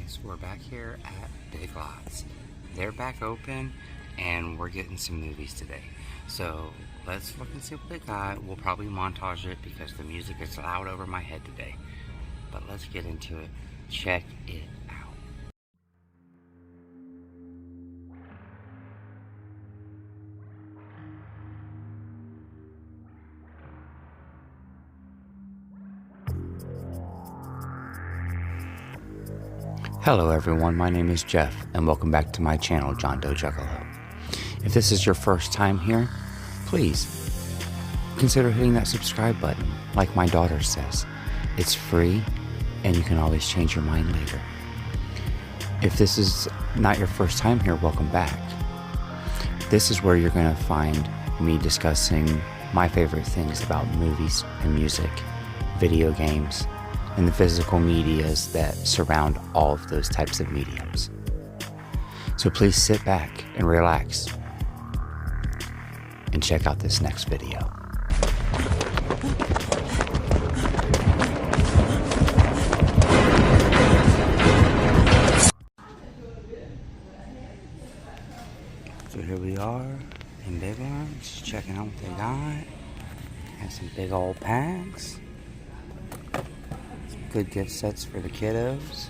guys, we're back here at Big Lots. They're back open and we're getting some movies today. So let's look and see what they got. We'll probably montage it because the music is loud over my head today. But let's get into it. Check it out. Hello everyone, my name is Jeff and welcome back to my channel, JOHNDOEJUGGALO. If this is your first time here, please consider hitting that subscribe button like my daughter says. It's free and you can always change your mind later. If this is not your first time here, welcome back. This is where you're going to find me discussing my favorite things about movies and music, video games, and the physical medias that surround all of those types of mediums. So please sit back and relax and check out this next video. So here we are in Big Lots, checking out what they got. Got some big old packs. Good gift sets for the kiddos.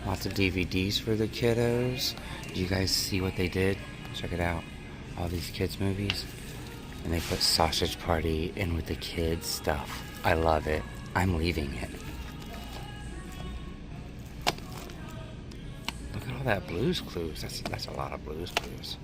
Lots of DVDs for the kiddos. Do you guys see what they did? Check it out. All these kids movies. And they put Sausage Party in with the kids stuff. I love it. I'm leaving it. Look at all that Blue's Clues. That's a lot of Blue's Clues.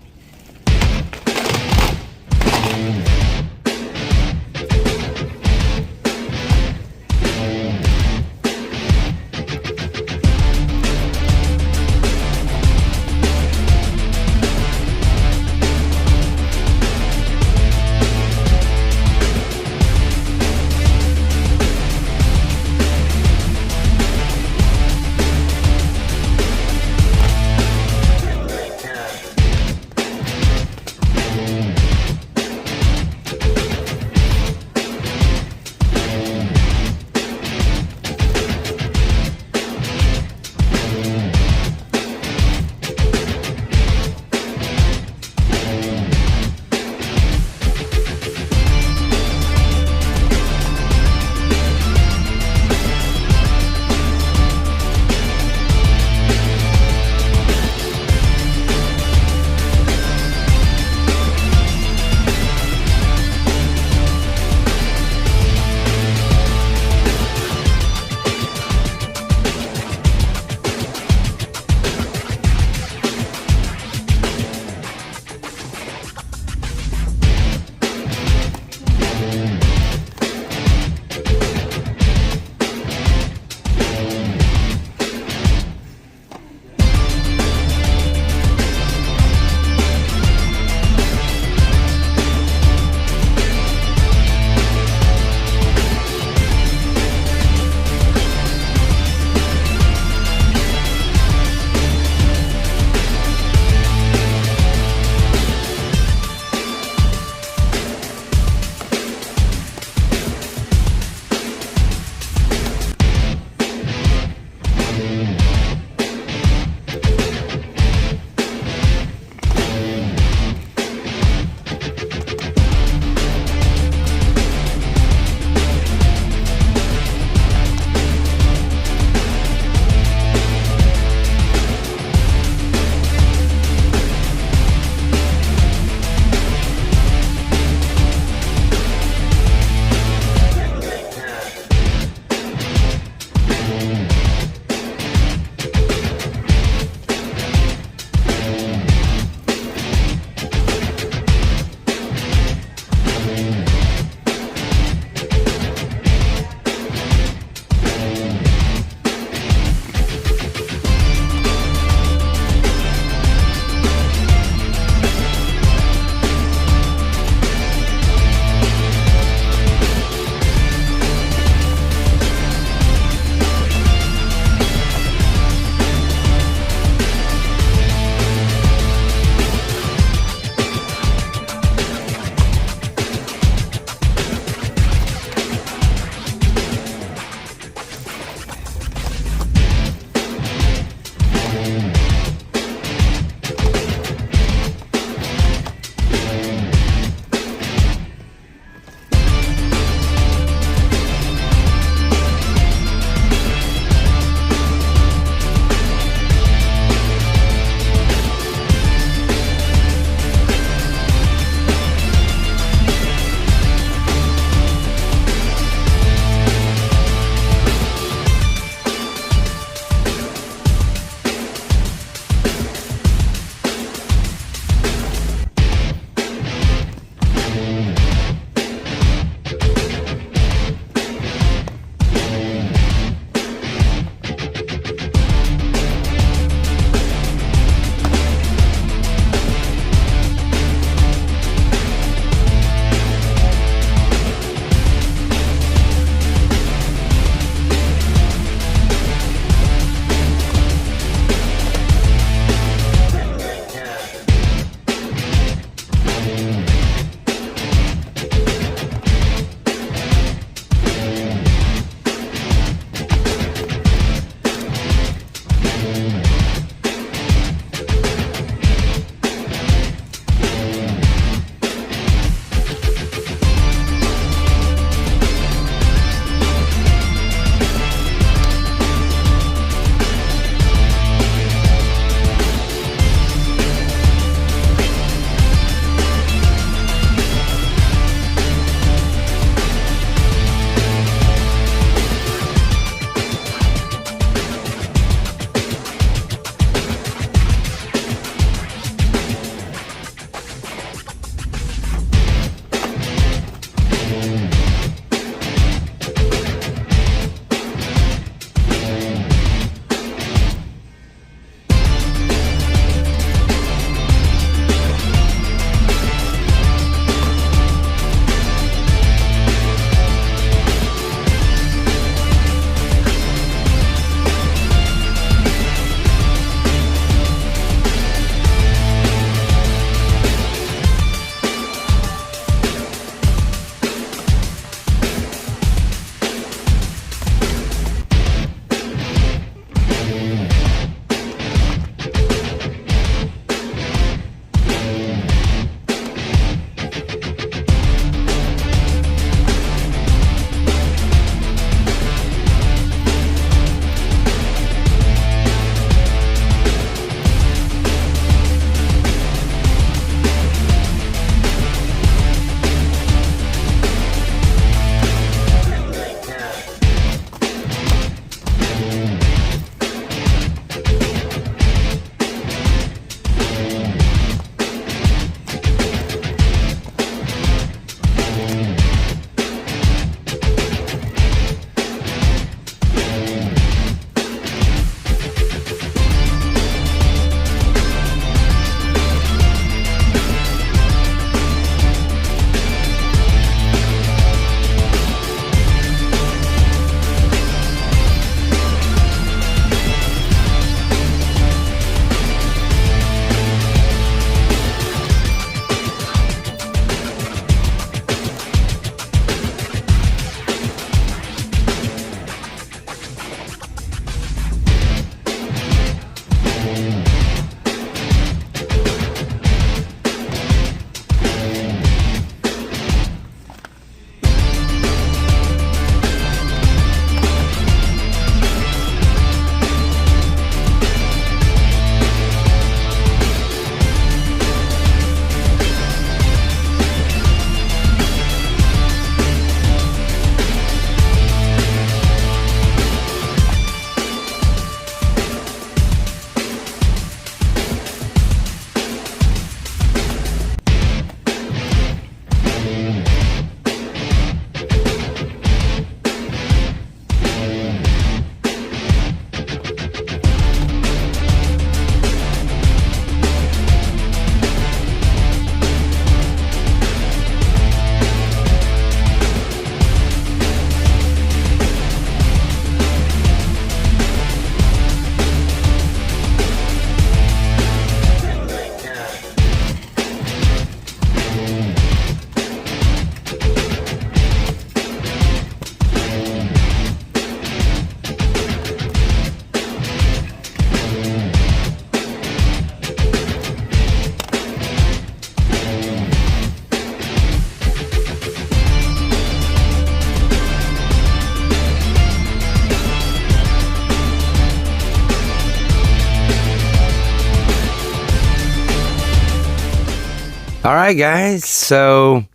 All right, guys. So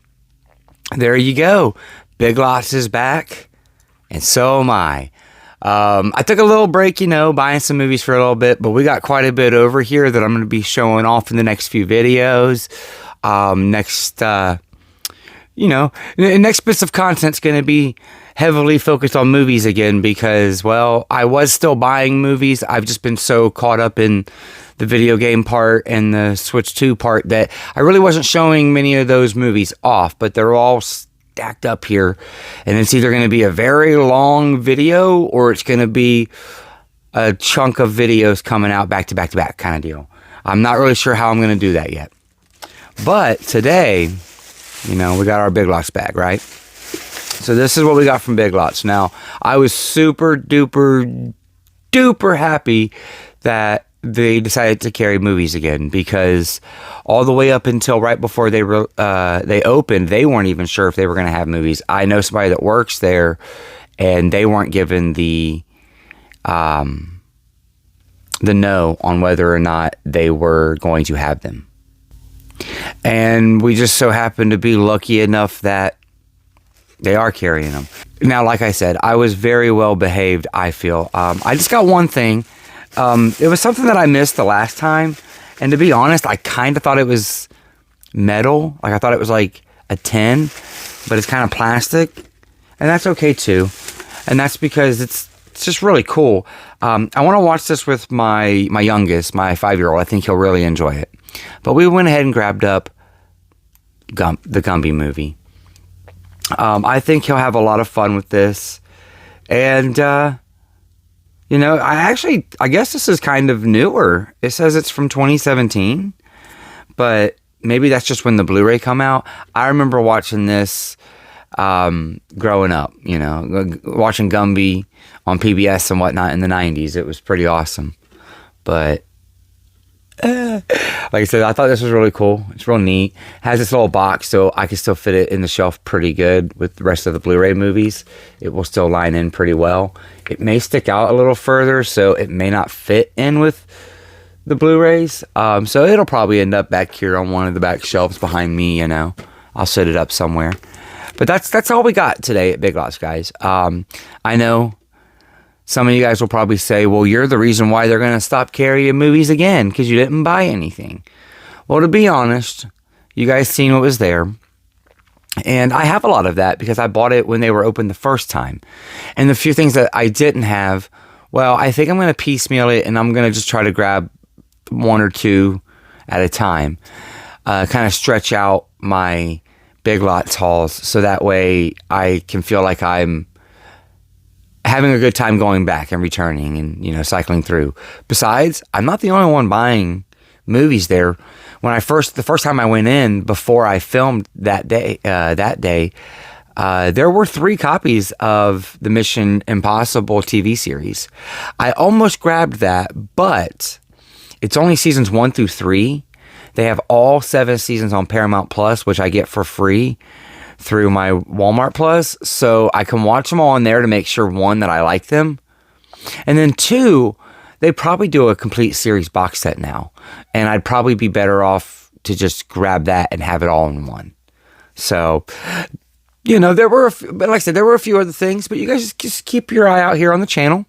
there you go. Big Lots is back, and so am I. I took a little break, buying some movies for a little bit, but we got quite a bit over here that I'm going to be showing off in the next few videos. Next bits of content's going to be heavily focused on movies again because, well, I was still buying movies. I've just been so caught up in the video game part and the Switch 2 part that I really wasn't showing many of those movies off, but they're all stacked up here, and it's either going to be a very long video or it's going to be a chunk of videos coming out back to back to back kind of deal. I'm not really sure how I'm going to do that yet. But today, we got our Big Lots bag, right? So this is what we got from Big Lots. Now, I was super duper duper happy that they decided to carry movies again, because all the way up until right before they opened, they weren't even sure if they were going to have movies. I know somebody that works there, and they weren't given the no on whether or not they were going to have them. And we just so happened to be lucky enough that they are carrying them. Now, like I said, I was very well behaved, I feel. I just got one thing. It was something that I missed the last time. And to be honest, I kind of thought it was metal. Like, I thought it was like a tin, but it's kind of plastic. And that's okay too. And that's because it's just really cool. I want to watch this with my youngest, my 5-year-old. I think he'll really enjoy it. But we went ahead and grabbed up the Gumby movie. I think he'll have a lot of fun with this. And, I guess this is kind of newer. It says it's from 2017. But maybe that's just when the Blu-ray come out. I remember watching this growing up, watching Gumby on PBS and whatnot in the 90s. It was pretty awesome. But like I said, I thought this was really cool. It's real neat. It has this little box, so I can still fit it in the shelf pretty good with the rest of the Blu-ray movies. It will still line in pretty well. It may stick out a little further, so it may not fit in with the Blu-rays. So it'll probably end up back here on one of the back shelves behind me, I'll set it up somewhere. But that's all we got today at Big Lots, guys. I know some of you guys will probably say, well, you're the reason why they're going to stop carrying movies again, because you didn't buy anything. Well, to be honest, you guys seen what was there. And I have a lot of that because I bought it when they were open the first time. And the few things that I didn't have, well, I think I'm going to piecemeal it, and I'm going to just try to grab one or two at a time. Kind of stretch out my Big Lots hauls so that way I can feel like I'm having a good time going back and returning and, cycling through. Besides, I'm not the only one buying movies there. The first time I went in before I filmed that day, there were 3 copies of the Mission Impossible TV series. I almost grabbed that, but it's only seasons 1 through 3. They have all 7 seasons on Paramount Plus, which I get for free through my Walmart Plus, so I can watch them all on there to make sure, 1, that I like them, and then 2, they probably do a complete series box set now, and I'd probably be better off to just grab that and have it all in one. So, there were, but like I said, there were a few other things, but you guys just keep your eye out here on the channel,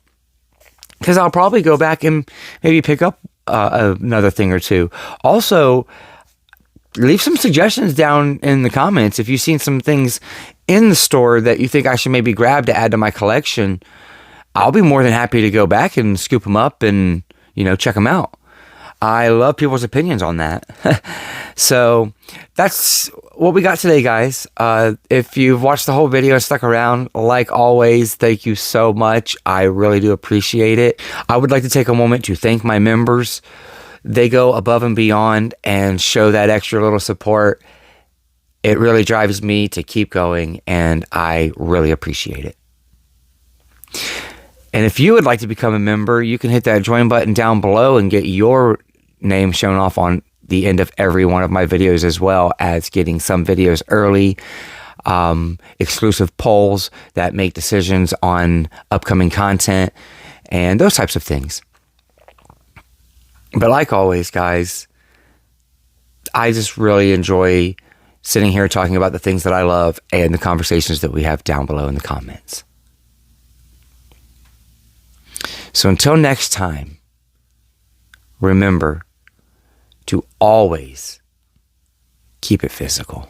because I'll probably go back and maybe pick up another thing or two. Also, leave some suggestions down in the comments if you've seen some things in the store that you think I should maybe grab to add to my collection. I'll be more than happy to go back and scoop them up and, check them out. I love people's opinions on that. So that's what we got today, guys. If you've watched the whole video and stuck around, like always, thank you so much. I really do appreciate it. I would like to take a moment to thank my members. They go above and beyond and show that extra little support. It really drives me to keep going, and I really appreciate it. And if you would like to become a member, you can hit that join button down below and get your name shown off on the end of every one of my videos, as well as getting some videos early, exclusive polls that make decisions on upcoming content, and those types of things. But like always, guys, I just really enjoy sitting here talking about the things that I love and the conversations that we have down below in the comments. So until next time, remember to always keep it physical.